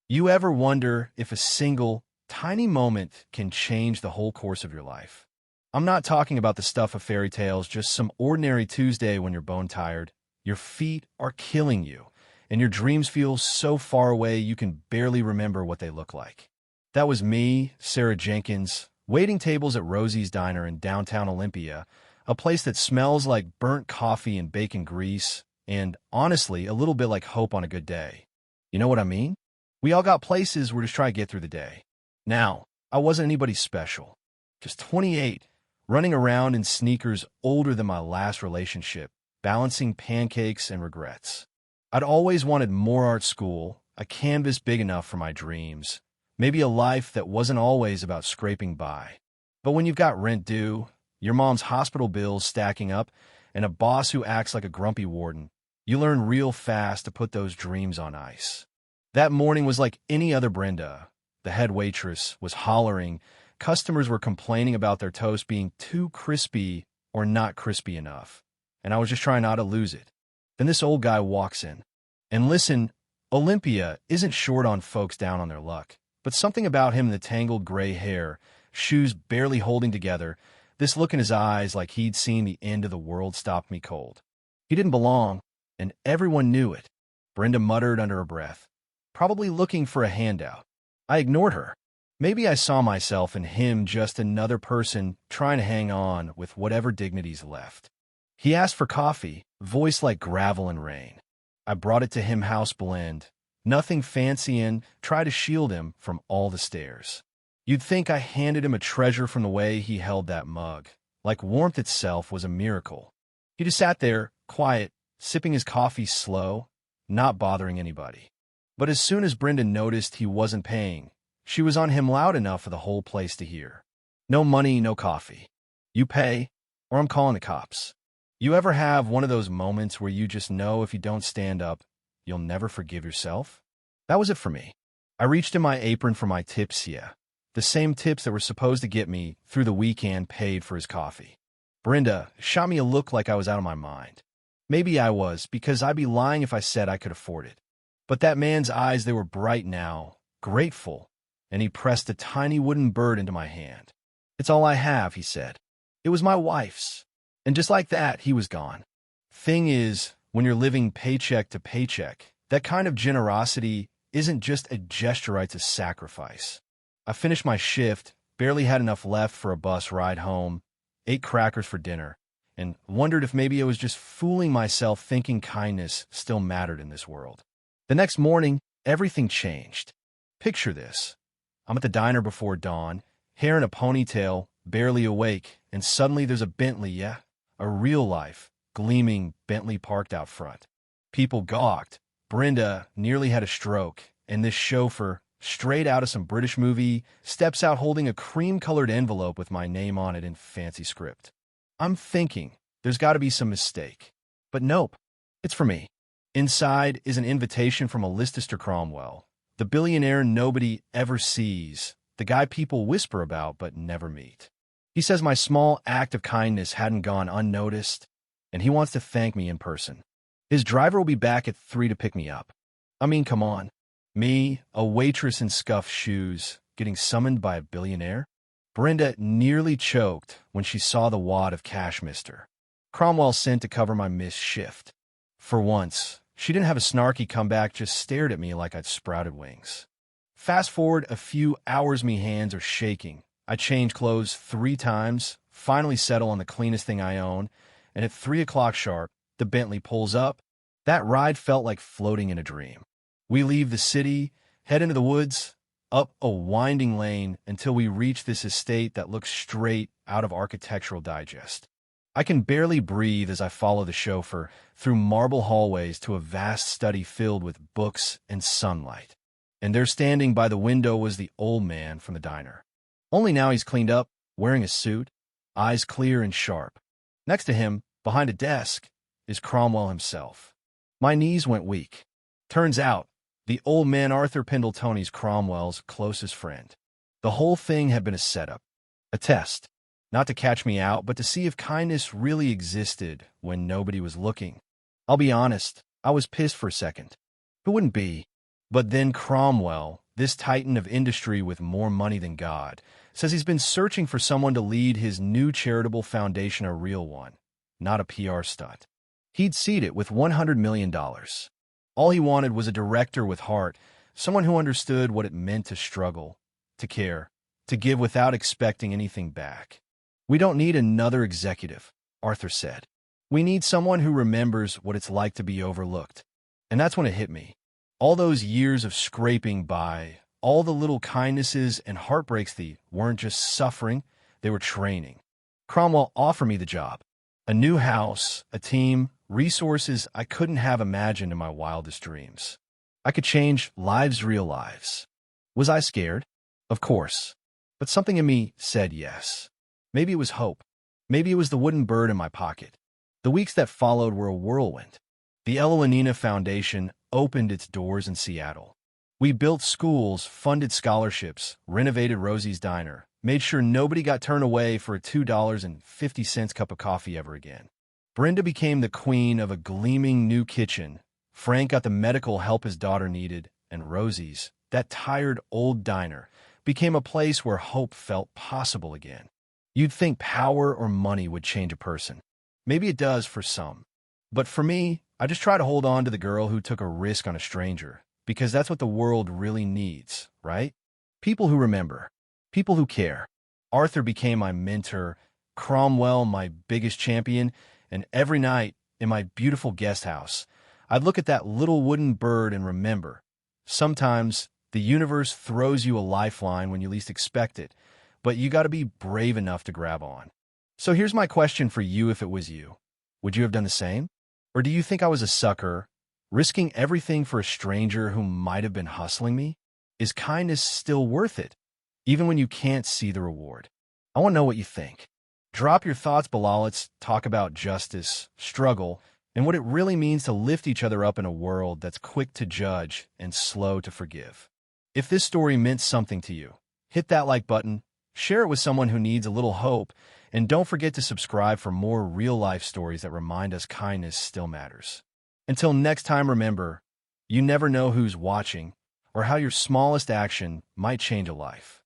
You ever wonder if a single, tiny moment can change the whole course of your life? I'm not talking about the stuff of fairy tales, just some ordinary Tuesday when you're bone tired, your feet are killing you, and your dreams feel so far away you can barely remember what they look like. That was me, Sarah Jenkins, waiting tables at Rosie's Diner in downtown Olympia, a place that smells like burnt coffee and bacon grease, and honestly, a little bit like hope on a good day. You know what I mean? We all got places we're just trying to get through the day. Now, I wasn't anybody special. Just 28, running around in sneakers older than my last relationship, balancing pancakes and regrets. I'd always wanted more art school, a canvas big enough for my dreams, maybe a life that wasn't always about scraping by. But when you've got rent due, your mom's hospital bills stacking up, and a boss who acts like a grumpy warden, you learn real fast to put those dreams on ice. That morning was like any other. Brenda, the head waitress, was hollering. Customers were complaining about their toast being too crispy or not crispy enough, and I was just trying not to lose it. Then this old guy walks in. And listen, Olympia isn't short on folks down on their luck, but something about him, the tangled gray hair, shoes barely holding together, this look in his eyes like he'd seen the end of the world, stopped me cold. He didn't belong, and everyone knew it. Brenda muttered under her breath, probably looking for a handout. I ignored her. Maybe I saw myself in him, just another person trying to hang on with whatever dignity's left. He asked for coffee, voice like gravel and rain. I brought it to him, house blend, nothing fancy, and tried to shield him from all the stares. You'd think I handed him a treasure from the way he held that mug, like warmth itself was a miracle. He just sat there, quiet, sipping his coffee slow, not bothering anybody. But as soon as Brenda noticed he wasn't paying, she was on him loud enough for the whole place to hear. No money, no coffee. You pay, or I'm calling the cops. You ever have one of those moments where you just know if you don't stand up, you'll never forgive yourself? That was it for me. I reached in my apron for my tips, the same tips that were supposed to get me through the weekend, paid for his coffee. Brenda shot me a look like I was out of my mind. Maybe I was, because I'd be lying if I said I could afford it. But that man's eyes, they were bright now, grateful, and he pressed a tiny wooden bird into my hand. "It's all I have," he said. "It was my wife's." And just like that, he was gone. Thing is, when you're living paycheck to paycheck, that kind of generosity isn't just a gesture, it's a sacrifice. I finished my shift, barely had enough left for a bus ride home, ate crackers for dinner, and wondered if maybe I was just fooling myself thinking kindness still mattered in this world. The next morning, everything changed. Picture this. I'm at the diner before dawn, hair in a ponytail, barely awake, and suddenly there's a Bentley, a real-life, gleaming Bentley parked out front. People gawked. Brenda nearly had a stroke, and this chauffeur, straight out of some British movie, steps out holding a cream-colored envelope with my name on it in fancy script. I'm thinking, there's got to be some mistake. But nope, it's for me. Inside is an invitation from Alistair Cromwell, the billionaire nobody ever sees, the guy people whisper about but never meet. He says my small act of kindness hadn't gone unnoticed, and he wants to thank me in person. His driver will be back at 3 to pick me up. I mean, come on. Me, a waitress in scuffed shoes, getting summoned by a billionaire? Brenda nearly choked when she saw the wad of cash Mr. Cromwell sent to cover my missed shift. For once, she didn't have a snarky comeback, just stared at me like I'd sprouted wings. Fast forward a few hours, me hands are shaking. I change clothes 3 times, finally settle on the cleanest thing I own, and at 3 o'clock sharp, the Bentley pulls up. That ride felt like floating in a dream. We leave the city, head into the woods, up a winding lane until we reach this estate that looks straight out of Architectural Digest. I can barely breathe as I follow the chauffeur through marble hallways to a vast study filled with books and sunlight. And there, standing by the window, was the old man from the diner. Only now he's cleaned up, wearing a suit, eyes clear and sharp. Next to him, behind a desk, is Cromwell himself. My knees went weak. Turns out, the old man, Arthur Pendletoni's Cromwell's closest friend. The whole thing had been a setup, a test, not to catch me out, but to see if kindness really existed when nobody was looking. I'll be honest, I was pissed for a second. Who wouldn't be? But then Cromwell, this titan of industry with more money than God, says he's been searching for someone to lead his new charitable foundation, a real one, not a PR stunt. He'd seed it with $100 million. All he wanted was a director with heart, someone who understood what it meant to struggle, to care, to give without expecting anything back. "We don't need another executive," Arthur said. "We need someone who remembers what it's like to be overlooked." And that's when it hit me. All those years of scraping by, all the little kindnesses and heartbreaks that weren't just suffering, they were training. Cromwell offered me the job. A new house, a team, resources I couldn't have imagined in my wildest dreams. I could change lives, real lives. Was I scared? Of course. But something in me said yes. Maybe it was hope. Maybe it was the wooden bird in my pocket. The weeks that followed were a whirlwind. The Ella Lenina Foundation opened its doors in Seattle. We built schools, funded scholarships, renovated Rosie's Diner, made sure nobody got turned away for a $2.50 cup of coffee ever again. Brenda became the queen of a gleaming new kitchen. Frank got the medical help his daughter needed, and Rosie's, that tired old diner, became a place where hope felt possible again. You'd think power or money would change a person. Maybe it does for some. But for me, I just try to hold on to the girl who took a risk on a stranger, because that's what the world really needs, right? People who remember. People who care. Arthur became my mentor, Cromwell my biggest champion, and every night in my beautiful guest house, I'd look at that little wooden bird and remember. Sometimes the universe throws you a lifeline when you least expect it, but you got to be brave enough to grab on. So here's my question for you if it was you. Would you have done the same? Or do you think I was a sucker, risking everything for a stranger who might have been hustling me? Is kindness still worth it, even when you can't see the reward? I want to know what you think. Drop your thoughts below. Let's talk about justice, struggle, and what it really means to lift each other up in a world that's quick to judge and slow to forgive. If this story meant something to you, hit that like button, share it with someone who needs a little hope, and don't forget to subscribe for more real-life stories that remind us kindness still matters. Until next time, remember, you never know who's watching or how your smallest action might change a life.